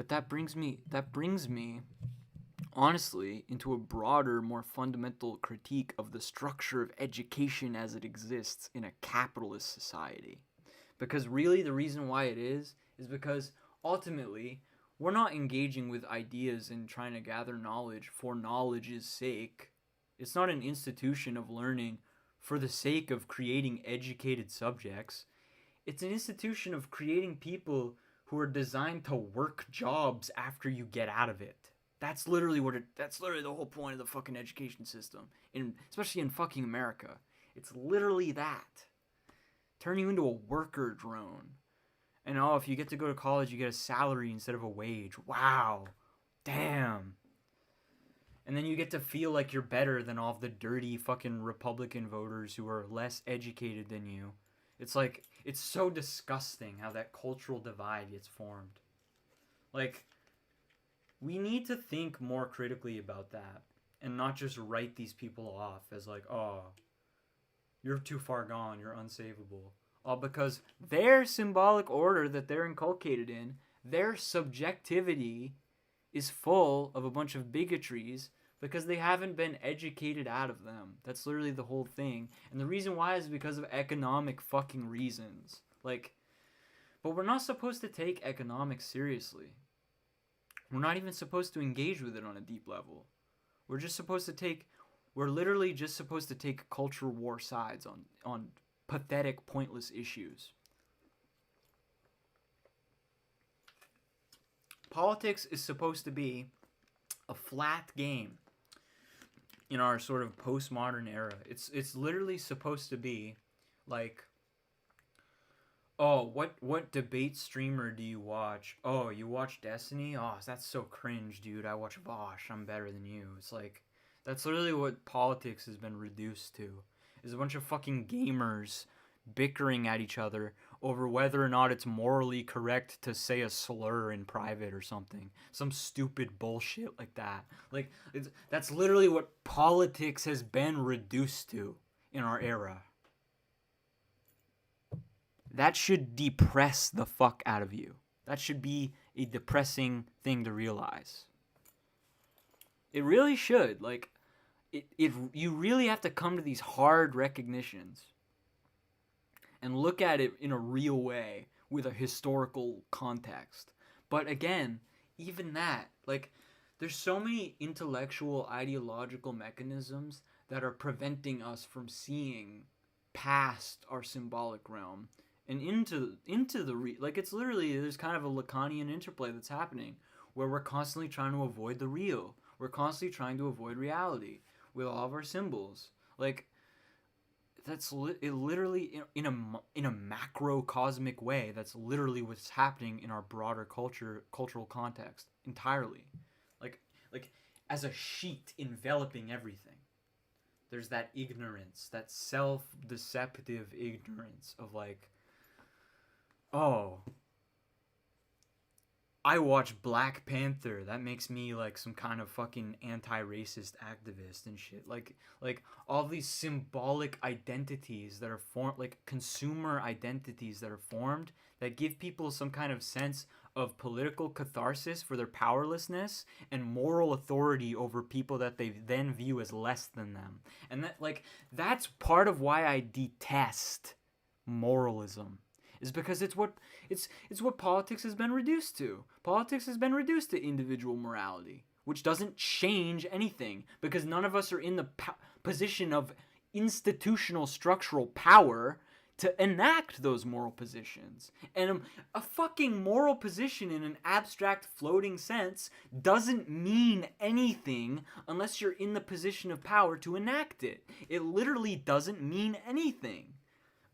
But that brings me honestly into a broader, more fundamental critique of the structure of education as it exists in a capitalist society. Because really the reason why it is because ultimately we're not engaging with ideas and trying to gather knowledge for knowledge's sake. It's not an institution of learning for the sake of creating educated subjects. It's an institution of creating people who are designed to work jobs after you get out of it. That's literally the whole point of the fucking education system, especially in fucking America. It's literally that. Turn you into a worker drone. And if you get to go to college, you get a salary instead of a wage. Wow. Damn. And then you get to feel like you're better than all of the dirty fucking Republican voters who are less educated than you. It's like, it's so disgusting how that cultural divide gets formed. Like, we need to think more critically about that and not just write these people off as like, oh, you're too far gone, you're unsavable. All because their symbolic order that they're inculcated in, their subjectivity is full of a bunch of bigotries because they haven't been educated out of them. That's literally the whole thing. And the reason why is because of economic fucking reasons. Like, but we're not supposed to take economics seriously. We're not even supposed to engage with it on a deep level. We're literally just supposed to take culture war sides on pathetic, pointless issues. Politics is supposed to be a flat game in our sort of postmodern era. It's literally supposed to be like, oh, what debate streamer do you watch? Oh, you watch Destiny? Oh, that's so cringe, dude. I watch Vosh. I'm better than you. It's like, that's literally what politics has been reduced to. Is a bunch of fucking gamers bickering at each other over whether or not it's morally correct to say a slur in private or something. Some stupid bullshit like that. Like, that's literally what politics has been reduced to in our era. That should depress the fuck out of you. That should be a depressing thing to realize. It really should. Like, you really have to come to these hard recognitions and look at it in a real way with a historical context. But again, even that, like, there's so many intellectual, ideological mechanisms that are preventing us from seeing past our symbolic realm and into the like, it's literally, there's kind of a Lacanian interplay that's happening where we're constantly trying to avoid the real. We're constantly trying to avoid reality with all of our symbols. Like, that's literally in a macrocosmic way. That's literally what's happening in our broader cultural context entirely. Like as a sheet enveloping everything. There's that ignorance, that self-deceptive ignorance of like, oh, I watch Black Panther. That makes me like some kind of fucking anti-racist activist and shit. Like all these symbolic identities that are formed, like consumer identities that are formed that give people some kind of sense of political catharsis for their powerlessness and moral authority over people that they then view as less than them. And that's part of why I detest moralism. Is because it's what politics has been reduced to. Politics has been reduced to individual morality, which doesn't change anything because none of us are in the position of institutional structural power to enact those moral positions. And a fucking moral position in an abstract floating sense doesn't mean anything unless you're in the position of power to enact it. It literally doesn't mean anything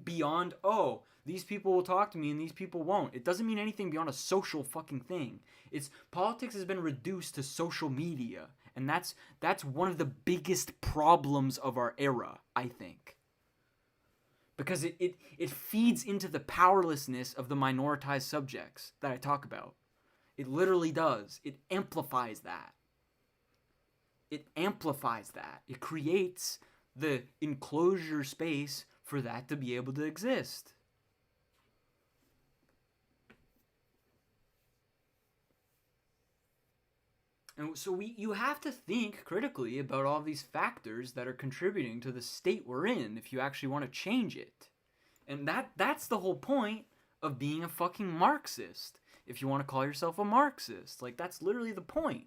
beyond, oh, these people will talk to me and these people won't. It doesn't mean anything beyond a social fucking thing. Politics has been reduced to social media. And that's one of the biggest problems of our era, I think. Because it feeds into the powerlessness of the minoritized subjects that I talk about. It literally does. It amplifies that. It amplifies that. It creates the enclosure space for that to be able to exist. And so you have to think critically about all these factors that are contributing to the state we're in if you actually want to change it. And that's the whole point of being a fucking Marxist. If you want to call yourself a Marxist, like that's literally the point.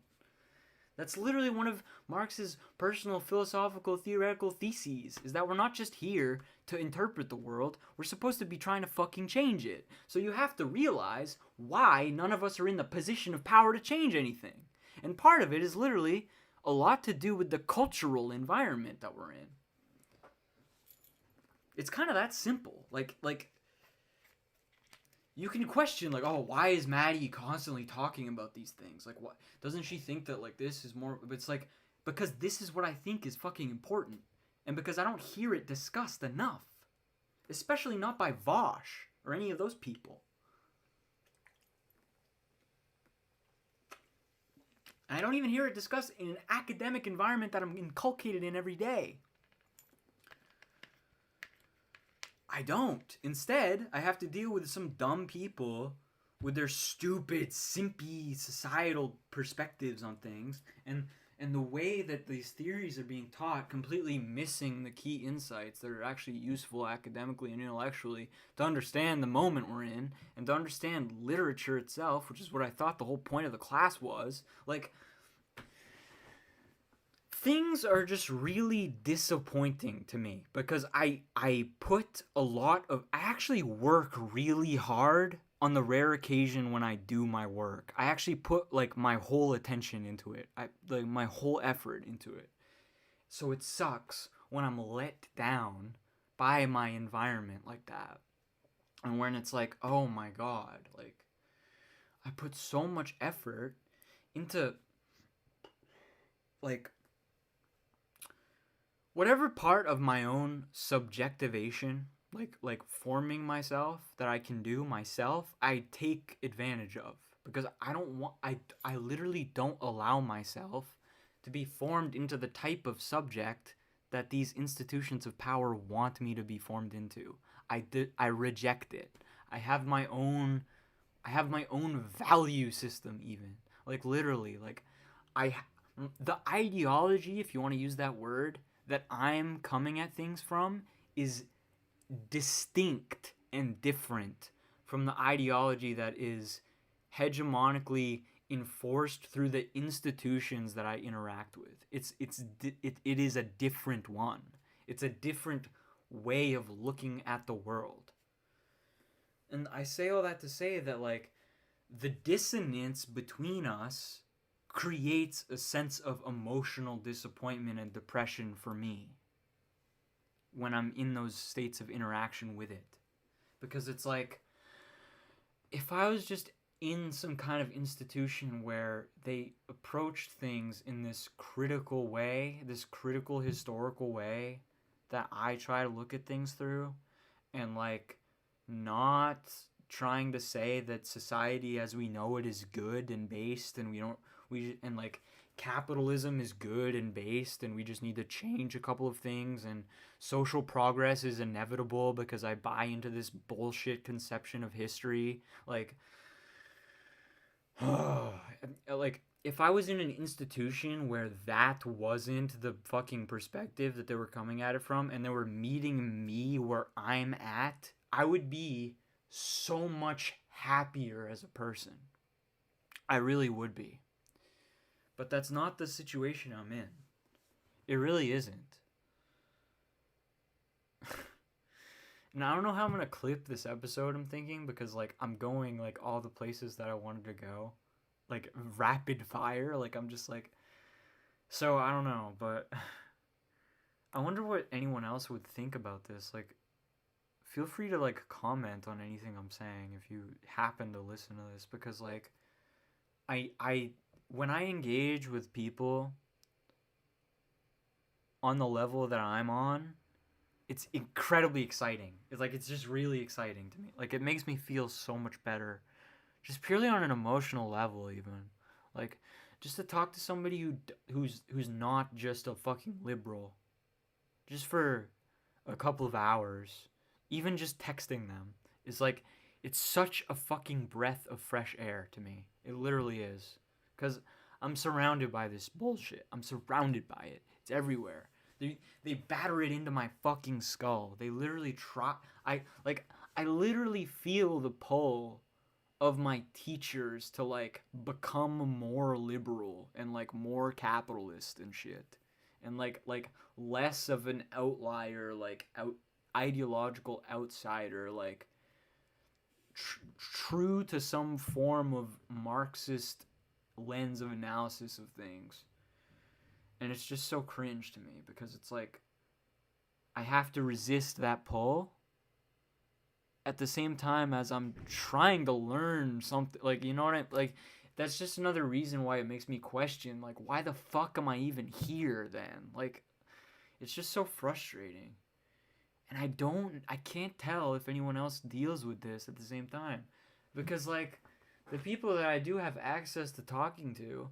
That's literally one of Marx's personal philosophical theoretical theses, is that we're not just here to interpret the world, we're supposed to be trying to fucking change it. So you have to realize why none of us are in the position of power to change anything. And part of it is literally a lot to do with the cultural environment that we're in. It's kind of that simple. Like you can question, like, oh, why is Maddie constantly talking about these things? Like, what, doesn't she think that, like, this is more, it's like, because this is what I think is fucking important, and because I don't hear it discussed enough, especially not by Vosh, or any of those people. And I don't even hear it discussed in an academic environment that I'm inculcated in every day. I don't. Instead, I have to deal with some dumb people with their stupid, simpy societal perspectives on things, and the way that these theories are being taught, completely missing the key insights that are actually useful academically and intellectually to understand the moment we're in, and to understand literature itself, which is what I thought the whole point of the class was. Like, things are just really disappointing to me, because I actually work really hard on the rare occasion when I do my work. I actually put, like, my whole attention into it. My whole effort into it. So it sucks when I'm let down by my environment like that. And when it's like, oh my god, like, I put so much effort into, like, whatever part of my own subjectivation, like forming myself, that I can do myself, I take advantage of, because I literally don't allow myself to be formed into the type of subject that these institutions of power want me to be formed into. I reject it. I have my own value system, even, like, literally, like, the ideology, if you want to use that word, that I'm coming at things from is distinct and different from the ideology that is hegemonically enforced through the institutions that I interact with. It is a different one. It's a different way of looking at the world. And I say all that to say that, like, the dissonance between us creates a sense of emotional disappointment and depression for me when I'm in those states of interaction with it. Because it's like, if I was just in some kind of institution where they approached things in this critical way, this critical historical way that I try to look at things through, and, like, not trying to say that society as we know it is good and based, and like, capitalism is good and based, and we just need to change a couple of things, and social progress is inevitable because I buy into this bullshit conception of history. Like, like, if I was in an institution where that wasn't the fucking perspective that they were coming at it from, and they were meeting me where I'm at, I would be so much happier as a person. I really would be. But that's not the situation I'm in. It really isn't. And I don't know how I'm going to clip this episode, I'm thinking, because, like, I'm going, like, all the places that I wanted to go. Like, rapid fire. Like, I'm just, like... So, I don't know, but... I wonder what anyone else would think about this. Like, feel free to, like, comment on anything I'm saying if you happen to listen to this. Because, like, when I engage with people on the level that I'm on, it's incredibly exciting. It's just really exciting to me. Like, it makes me feel so much better, just purely on an emotional level, even. Like, just to talk to somebody who's not just a fucking liberal, just for a couple of hours, even just texting them, is like, it's such a fucking breath of fresh air to me. It literally is. Because I'm surrounded by this bullshit. I'm surrounded by it. It's everywhere. They batter it into my fucking skull. They literally try. I literally feel the pull of my teachers to like become more liberal and like more capitalist and shit, and like less of an outlier, like ideological outsider, like true to some form of Marxist lens of analysis of things. And it's just so cringe to me because it's like I have to resist that pull at the same time as I'm trying to learn something. Like, you know what I like? That's just another reason why it makes me question, like, why the fuck am I even here then? Like, it's just so frustrating. And I can't tell if anyone else deals with this at the same time. Because, like, the people that I do have access to talking to,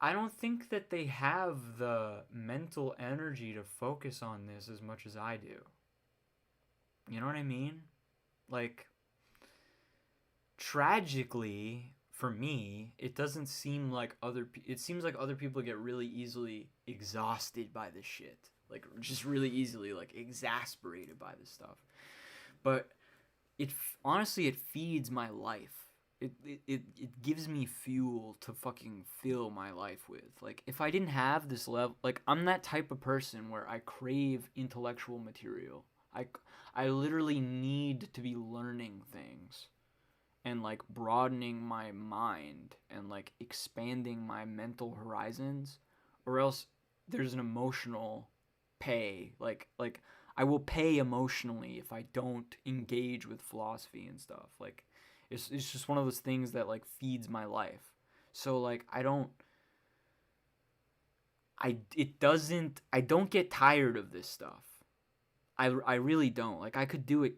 I don't think that they have the mental energy to focus on this as much as I do. You know what I mean? Like, tragically, for me, it doesn't seem like it seems like other people get really easily exhausted by this shit. Like, just really easily, like, exasperated by this stuff. But honestly, it feeds my life. It gives me fuel to fucking fill my life with. Like, if I didn't have this level, like, I'm that type of person where I crave intellectual material. I literally need to be learning things and like broadening my mind and like expanding my mental horizons, or else there's an emotional pay. Like I will pay emotionally if I don't engage with philosophy and stuff. Like it's just one of those things that like feeds my life. So like I don't get tired of this stuff. I really don't. Like I could do it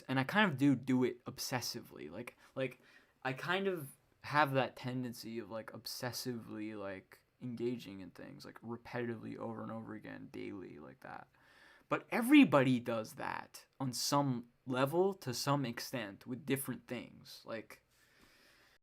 and I kind of do it obsessively. Like I kind of have that tendency of like obsessively like engaging in things like repetitively over and over again daily like that. But everybody does that on some level to some extent with different things. Like